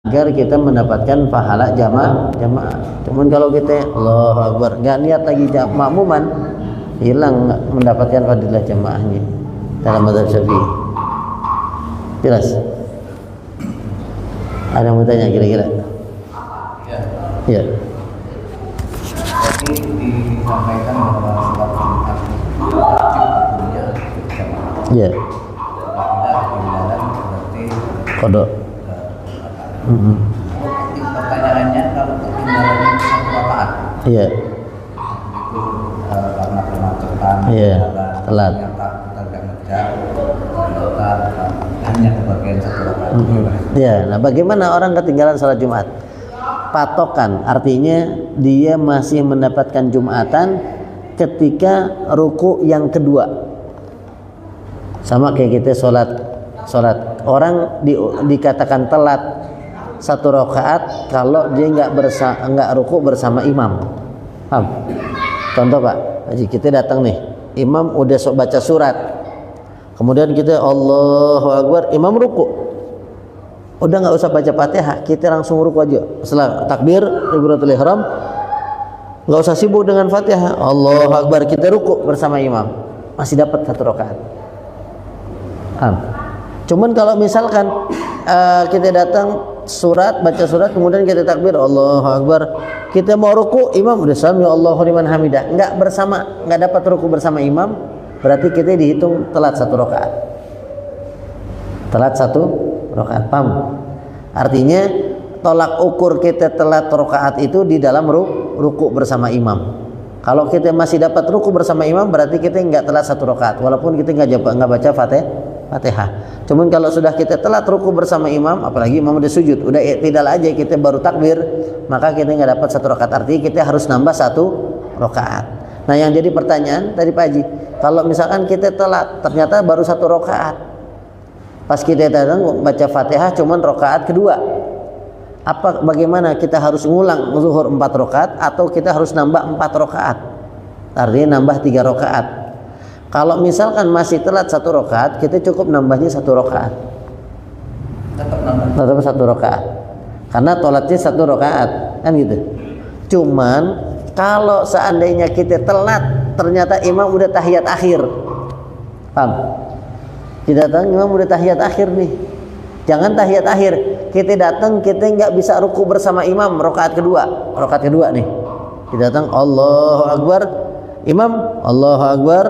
agar kita mendapatkan pahala jamaah. Cuman kalau kita Allahu Akbar nggak niat lagi makmuman, hilang mendapatkan fadilah jamaahnya dalam mazhab Syafi'i. Jelas? Ada yang mau tanya kira-kira? Ya. Jadi disampaikan bahwa sholat Jumat hukumnya jamaah. Ya. Apabila ketinggalan berarti Kodok. Pertanyaannya kalau ketinggalan satu rakaat. Iya. Itu karena kemacetan. Iya. Telat. Ternyata kita nggak ngejar. Ternyata hanya kebagian satu rakaat. Iya. Nah, bagaimana orang ketinggalan salat Jumat? Patokan artinya dia masih mendapatkan Jumatan ketika ruku yang kedua. Sama kayak kita sholat orang dikatakan telat satu rakaat kalau dia nggak ruku bersama imam. Paham? Contoh Pak, kita datang nih, imam udah baca surat, kemudian kita Allahu Akbar, imam ruku. Udah nggak usah baca Fatihah, kita langsung ruku aja. Setelah takbir takbiratul ihram, nggak usah sibuk dengan Fatihah. Allahu Akbar, kita ruku bersama imam, masih dapat satu rakaat. Cuman kalau misalkan kita datang baca surat, kemudian kita takbir Allahu Akbar, kita mau ruku, imam udah sami Allahu liman hamidah, nggak dapat ruku bersama imam, berarti kita dihitung telat satu rakaat. Paham? Artinya tolak ukur kita telat rakaat itu di dalam ruku bersama imam. Kalau kita masih dapat ruku bersama imam, berarti kita nggak telat satu rakaat, walaupun kita nggak baca Fatihah. Cuman kalau sudah kita telat ruku bersama imam, apalagi imam udah sujud, udah i'tidal aja, kita baru takbir, maka kita nggak dapat satu rakaat. Artinya kita harus nambah satu rakaat. Nah, yang jadi pertanyaan tadi Pak Haji, kalau misalkan kita telat, ternyata baru satu rakaat, pas kita datang baca Fatihah cuman rakaat kedua, bagaimana kita harus ngulang zuhur 4 rakaat atau kita harus nambah 4 rakaat? Artinya nambah 3 rakaat. Kalau misalkan masih telat satu rakaat, kita cukup nambahnya 1 rakaat. Tetap 1 rakaat. Karena tolatnya 1 rakaat, kan gitu. Cuman kalau seandainya kita telat, ternyata imam udah tahiyat akhir. Paham? Kita datang imam udah tahiyat akhir nih. Jangan tahiyat akhir, kita datang kita nggak bisa ruku bersama imam rakaat kedua nih. Kita datang Allahu Akbar, imam Allahu Akbar,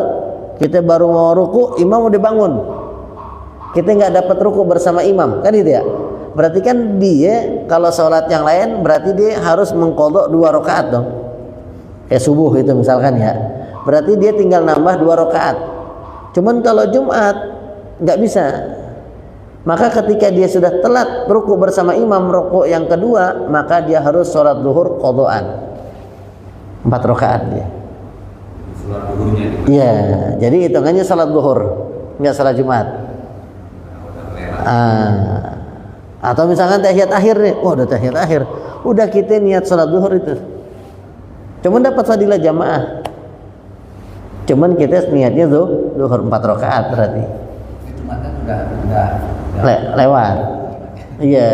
kita baru mau ruku, imam udah bangun. Kita nggak dapat ruku bersama imam, kan gitu ya? Berarti kan dia kalau sholat yang lain berarti dia harus mengqadha 2 rakaat dong. Kayak subuh itu misalkan ya. Berarti dia tinggal nambah 2 rakaat. Cuman kalau Jumat nggak bisa, maka ketika dia sudah telat ruku bersama imam ruku yang kedua, maka dia harus sholat zuhur qadhaan 4 rakaat dia. Iya, jadi hitungannya sholat zuhur, nggak sholat Jumat. Atau misalkan tahiyat akhir nih, udah tahiyat akhir, udah kita niat sholat zuhur itu, cuman dapat fadilah jamaah, cuman kita niatnya zuhur 4 rakaat berarti. Lewat. Iya,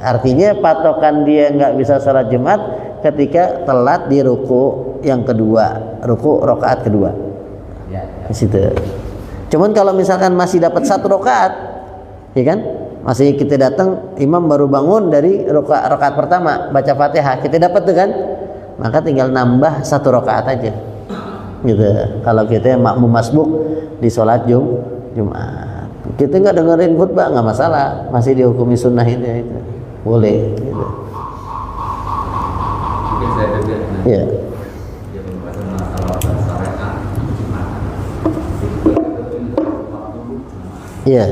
artinya patokan dia nggak bisa sholat Jumat ketika telat di ruku yang kedua, ruku rakaat kedua. Di situ. Cuman kalau misalkan masih dapat 1 rakaat, ya kan? Masih kita datang, imam baru bangun dari rakaat pertama, baca Fatihah, kita dapat tuh kan? Maka tinggal nambah 1 rakaat aja. Gitu. Kalau kita makmum masbuk di sholat Jumat. Kita nggak dengerin khutbah nggak masalah, masih dihukumi sunnah itu boleh gitu. Mungkin saya juga Iya. Dia membahas masalah syariat. Iya.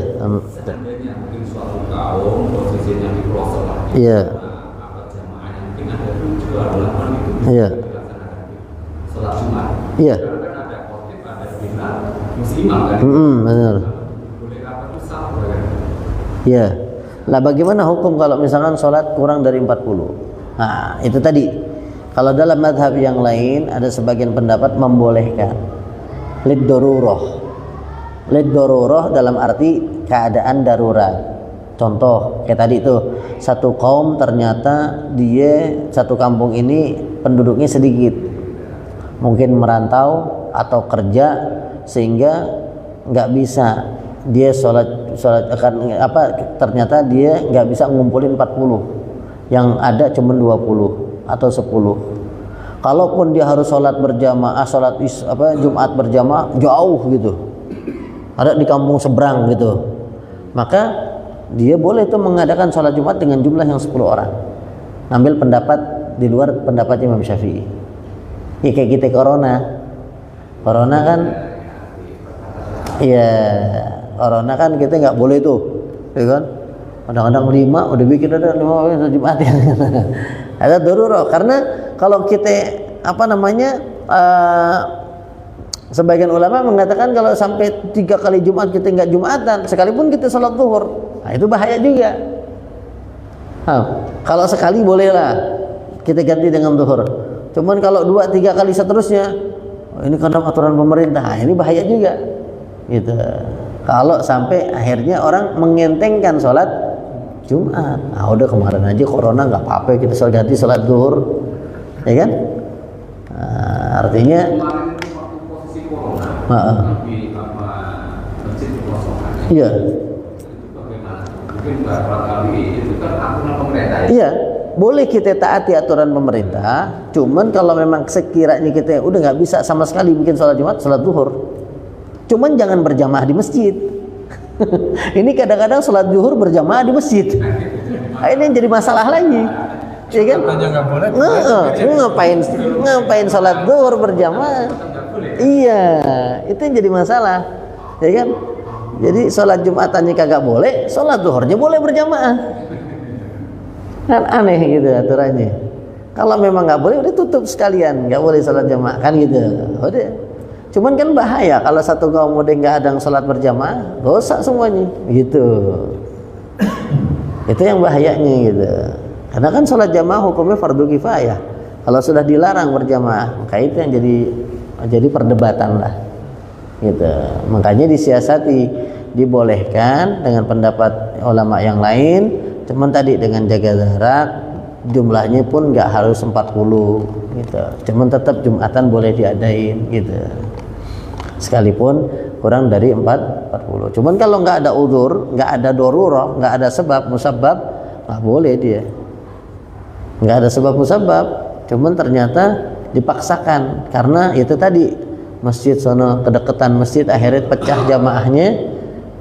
Seandainya mungkin suatu kaum posisinya di pelosok lah. Iya. Apa jamaah yang mungkin ada 7-8 itu bisa Iya. dilaksanakan sholat Jumat. Iya. Karena kan ada khotib, ada bina muslimah kan. Benar. Ya, lah bagaimana hukum kalau misalkan sholat kurang dari 40? Nah, itu tadi. Kalau dalam madhab yang lain ada sebagian pendapat membolehkan lid darurah dalam arti keadaan darurat. Contoh kayak tadi itu, satu kaum ternyata dia satu kampung ini penduduknya sedikit, mungkin merantau atau kerja sehingga nggak bisa dia sholat akan apa, ternyata dia nggak bisa ngumpulin 40, yang ada cuma 20 atau 10. Kalaupun dia harus sholat berjamaah, Jumat berjamaah jauh gitu, ada di kampung seberang gitu, maka dia boleh tuh mengadakan sholat Jumat dengan jumlah yang 10 orang. Ngambil pendapat di luar pendapat Imam Syafi'i. Ya kayak kita corona kan, ya corona kan kita nggak boleh tuh, ya kan? Kadang-kadang 5 udah bikin ada 5 Jumat ya. Ada darurat, karena kalau kita sebagian ulama mengatakan kalau sampai 3 kali Jumat kita nggak Jumatan, sekalipun kita sholat zuhur, nah itu bahaya juga. Kalau sekali bolehlah kita ganti dengan zuhur. Cuman kalau 2-3 kali seterusnya, ini karena aturan pemerintah, nah ini bahaya juga. Gitu. Kalau sampai akhirnya orang mengentengkan sholat Jumat, nah udah kemarin aja corona nggak apa-apa kita ganti sholat zuhur, ya kan? Nah, artinya kemarin itu waktu posisi corona di masjid kekosongan. Iya. Itu bagaimana? Mungkin beberapa kali itu kan aturan pemerintah ya. Iya, boleh kita taati aturan pemerintah. Cuman kalau memang sekiranya kita udah nggak bisa sama sekali bikin sholat Jumat, sholat zuhur. Cuman jangan berjamaah di masjid. Ini kadang-kadang sholat zuhur berjamaah di masjid. Nah, ini yang jadi masalah lagi. Ya kan? Ngapain sholat zuhur berjamaah? Iya, itu yang jadi masalah, ya kan? Jadi sholat Jumatannya kagak boleh, sholat zuhurnya boleh berjamaah. Kan aneh gitu aturannya. Kalau memang nggak boleh, udah tutup sekalian, nggak boleh sholat jamaah kan gitu. Udah. Cuman kan bahaya kalau satu kaum udah nggak ada yang sholat berjamaah, dosa semuanya, gitu. Itu yang bahayanya gitu. Karena kan sholat jamaah hukumnya fardu kifayah. Kalau sudah dilarang berjamaah, maka itu yang jadi perdebatan lah, gitu. Makanya disiasati, dibolehkan dengan pendapat ulama yang lain. Cuman tadi dengan jaga jarak, jumlahnya pun nggak harus 40, gitu. Cuman tetap Jumatan boleh diadain, gitu. Sekalipun kurang dari 40. Cuman kalau nggak ada udzur, nggak ada darurah, nggak ada sebab musabab, nggak boleh dia. Nggak ada sebab musabab, cuman ternyata dipaksakan karena itu tadi masjid sono kedekatan masjid, akhirnya pecah jamaahnya,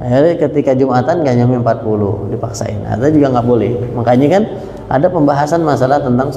akhirnya ketika Jumatan nggak nyampe 40, dipaksain. Ada juga nggak boleh. Makanya kan ada pembahasan masalah tentang